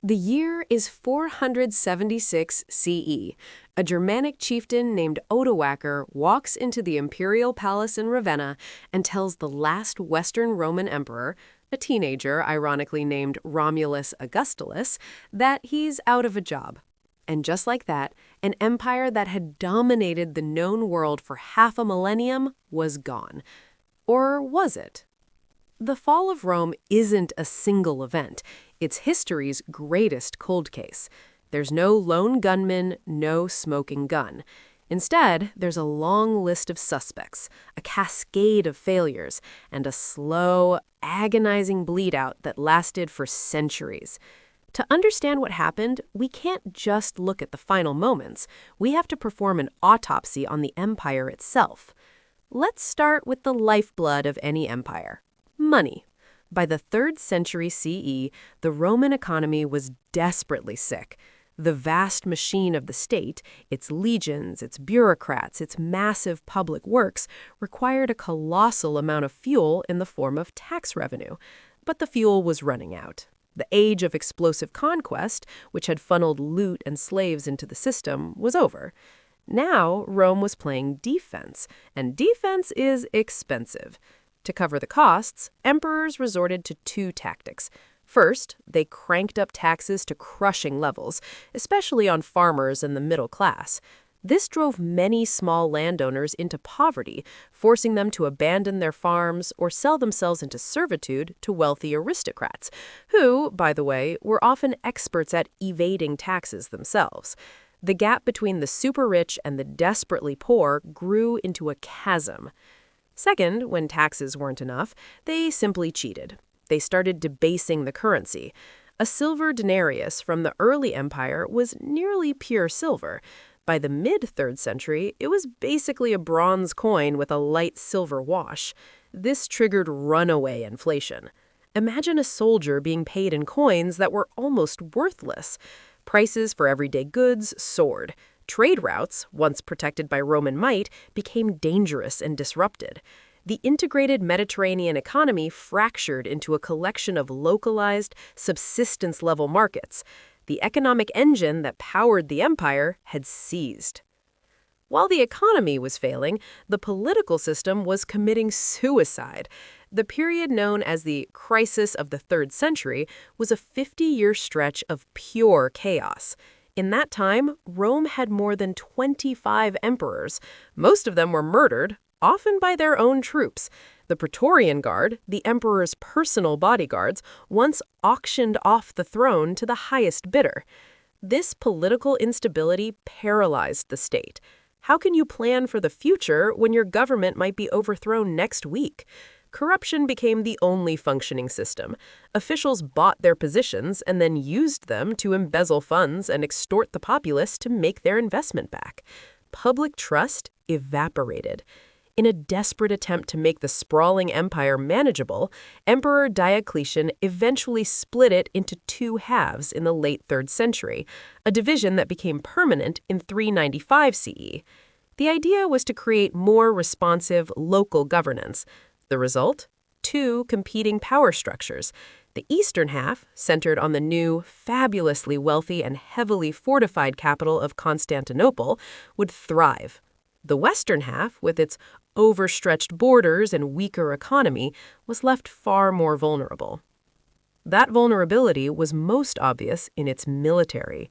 The year is 476 CE. A Germanic chieftain named Odoacer walks into the imperial palace in Ravenna and tells the last Western Roman emperor, a teenager ironically named Romulus Augustulus, that he's out of a job. And just like that, an empire that had dominated the known world for half a millennium was gone. Or was it? The fall of Rome isn't a single event. It's history's greatest cold case. There's no lone gunman, no smoking gun. Instead, there's a long list of suspects, a cascade of failures, and a slow, agonizing bleed-out that lasted for centuries. To understand what happened, we can't just look at the final moments. We have to perform an autopsy on the empire itself. Let's start with the lifeblood of any empire: money. By the 3rd century CE, the Roman economy was desperately sick. The vast machine of the state, its legions, its bureaucrats, its massive public works, required a colossal amount of fuel in the form of tax revenue. But the fuel was running out. The age of explosive conquest, which had funneled loot and slaves into the system, was over. Now, Rome was playing defense, and defense is expensive. To cover the costs, emperors resorted to 2 tactics. First, they cranked up taxes to crushing levels, especially on farmers and the middle class. This drove many small landowners into poverty, forcing them to abandon their farms or sell themselves into servitude to wealthy aristocrats, who, by the way, were often experts at evading taxes themselves. The gap between the super-rich and the desperately poor grew into a chasm. Second, when taxes weren't enough, they simply cheated. They started debasing the currency. A silver denarius from the early empire was nearly pure silver. By the mid-3rd century, it was basically a bronze coin with a light silver wash. This triggered runaway inflation. Imagine a soldier being paid in coins that were almost worthless. Prices for everyday goods soared. Trade routes, once protected by Roman might, became dangerous and disrupted. The integrated Mediterranean economy fractured into a collection of localized, subsistence-level markets. The economic engine that powered the empire had seized. While the economy was failing, the political system was committing suicide. The period known as the Crisis of the 3rd Century was a 50-year stretch of pure chaos. In that time, Rome had more than 25 emperors. Most of them were murdered, often by their own troops. The Praetorian Guard, the emperor's personal bodyguards, once auctioned off the throne to the highest bidder. This political instability paralyzed the state. How can you plan for the future when your government might be overthrown next week? Corruption became the only functioning system. Officials bought their positions and then used them to embezzle funds and extort the populace to make their investment back. Public trust evaporated. In a desperate attempt to make the sprawling empire manageable, Emperor Diocletian eventually split it into 2 halves in the late 3rd century, a division that became permanent in 395 CE. The idea was to create more responsive local governance. The result? 2 competing power structures. The eastern half, centered on the new, fabulously wealthy and heavily fortified capital of Constantinople, would thrive. The western half, with its overstretched borders and weaker economy, was left far more vulnerable. That vulnerability was most obvious in its military.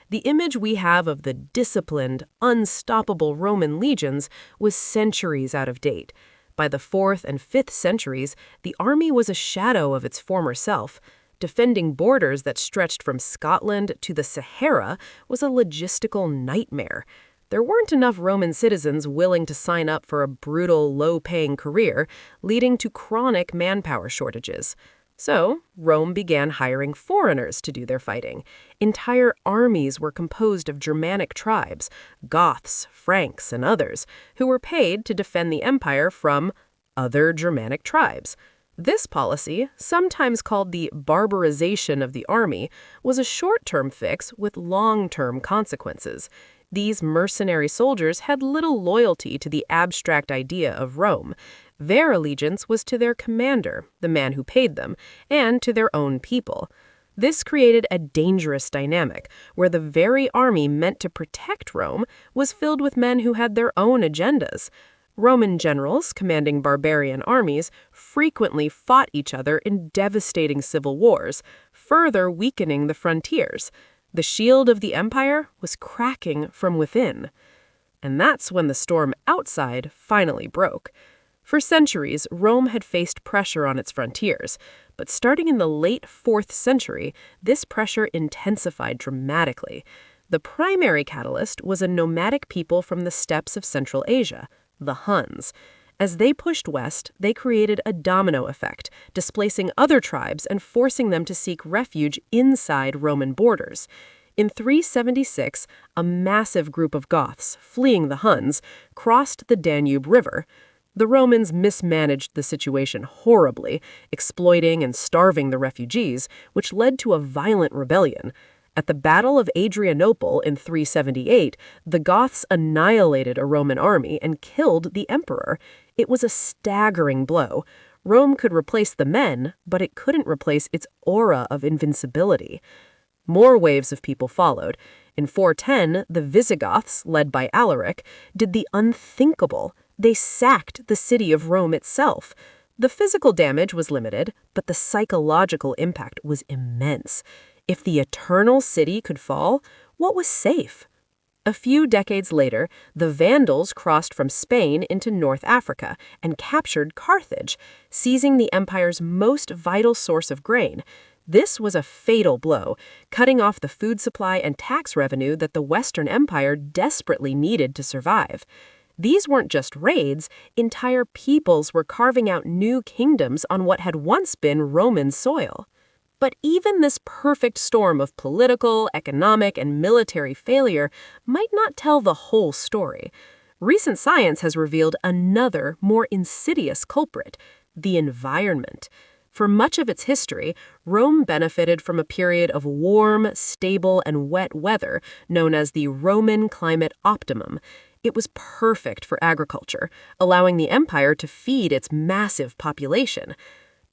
The image we have of the disciplined, unstoppable Roman legions was centuries out of date. By the 4th and 5th centuries, the army was a shadow of its former self. Defending borders that stretched from Scotland to the Sahara was a logistical nightmare. There weren't enough Roman citizens willing to sign up for a brutal, low-paying career, leading to chronic manpower shortages. So, Rome began hiring foreigners to do their fighting. Entire armies were composed of Germanic tribes, Goths, Franks, and others, who were paid to defend the empire from other Germanic tribes. This policy, sometimes called the barbarization of the army, was a short-term fix with long-term consequences. These mercenary soldiers had little loyalty to the abstract idea of Rome. Their allegiance was to their commander, the man who paid them, and to their own people. This created a dangerous dynamic, where the very army meant to protect Rome was filled with men who had their own agendas. Roman generals commanding barbarian armies frequently fought each other in devastating civil wars, further weakening the frontiers. The shield of the empire was cracking from within. And that's when the storm outside finally broke. For centuries, Rome had faced pressure on its frontiers, but starting in the late 4th century, this pressure intensified dramatically. The primary catalyst was a nomadic people from the steppes of Central Asia, the Huns. As they pushed west, they created a domino effect, displacing other tribes and forcing them to seek refuge inside Roman borders. In 376, a massive group of Goths, fleeing the Huns, crossed the Danube River. The Romans mismanaged the situation horribly, exploiting and starving the refugees, which led to a violent rebellion. At the Battle of Adrianople in 378, the Goths annihilated a Roman army and killed the emperor. It was a staggering blow. Rome could replace the men, but it couldn't replace its aura of invincibility. More waves of people followed. In 410, the Visigoths, led by Alaric, did the unthinkable. They sacked the city of Rome itself. The physical damage was limited, but the psychological impact was immense. If the eternal city could fall, what was safe? A few decades later, the Vandals crossed from Spain into North Africa and captured Carthage, seizing the empire's most vital source of grain. This was a fatal blow, cutting off the food supply and tax revenue that the Western Empire desperately needed to survive. These weren't just raids, entire peoples were carving out new kingdoms on what had once been Roman soil. But even this perfect storm of political, economic, and military failure might not tell the whole story. Recent science has revealed another, more insidious culprit: the environment. For much of its history, Rome benefited from a period of warm, stable, and wet weather known as the Roman climate optimum. It was perfect for agriculture, allowing the empire to feed its massive population.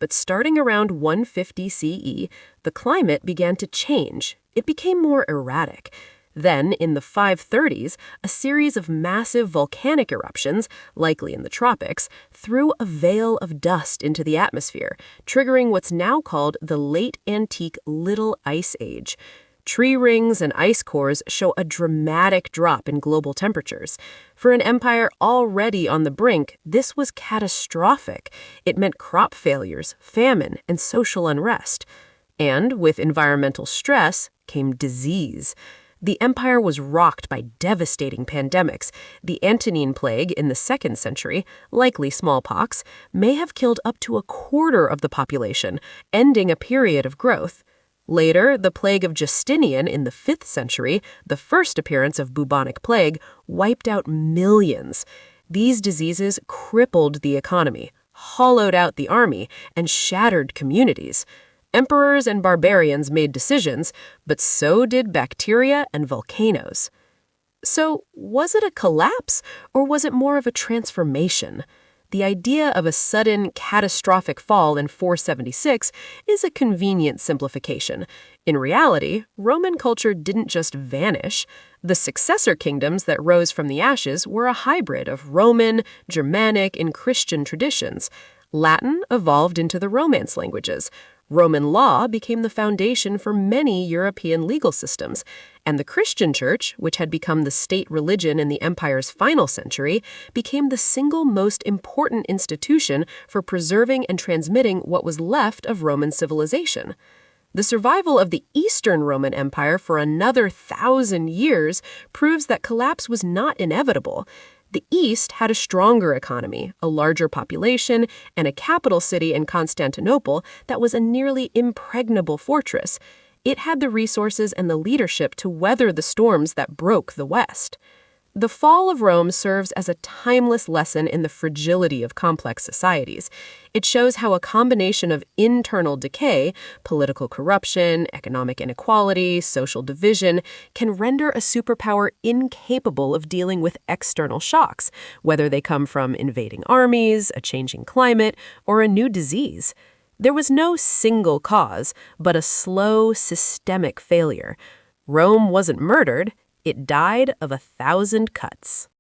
But starting around 150 CE, the climate began to change. It became more erratic. Then, in the 530s, a series of massive volcanic eruptions, likely in the tropics, threw a veil of dust into the atmosphere, triggering what's now called the Late Antique Little Ice Age. Tree rings and ice cores show a dramatic drop in global temperatures. For an empire already on the brink, this was catastrophic. It meant crop failures, famine, and social unrest. And with environmental stress came disease. The empire was rocked by devastating pandemics. The Antonine Plague in the 2nd century, likely smallpox, may have killed up to a quarter of the population, ending a period of growth. Later, the plague of Justinian in the 5th century, the first appearance of bubonic plague, wiped out millions. These diseases crippled the economy, hollowed out the army, and shattered communities. Emperors and barbarians made decisions, but so did bacteria and volcanoes. So, was it a collapse, or was it more of a transformation? The idea of a sudden, catastrophic fall in 476 is a convenient simplification. In reality, Roman culture didn't just vanish. The successor kingdoms that rose from the ashes were a hybrid of Roman, Germanic, and Christian traditions. Latin evolved into the Romance languages. Roman law became the foundation for many European legal systems, and the Christian Church, which had become the state religion in the empire's final century, became the single most important institution for preserving and transmitting what was left of Roman civilization. The survival of the Eastern Roman Empire for another 1,000 years proves that collapse was not inevitable. The East had a stronger economy, a larger population, and a capital city in Constantinople that was a nearly impregnable fortress. It had the resources and the leadership to weather the storms that broke the West. The fall of Rome serves as a timeless lesson in the fragility of complex societies. It shows how a combination of internal decay, political corruption, economic inequality, social division, can render a superpower incapable of dealing with external shocks, whether they come from invading armies, a changing climate, or a new disease. There was no single cause, but a slow, systemic failure. Rome wasn't murdered, it died of 1,000 cuts.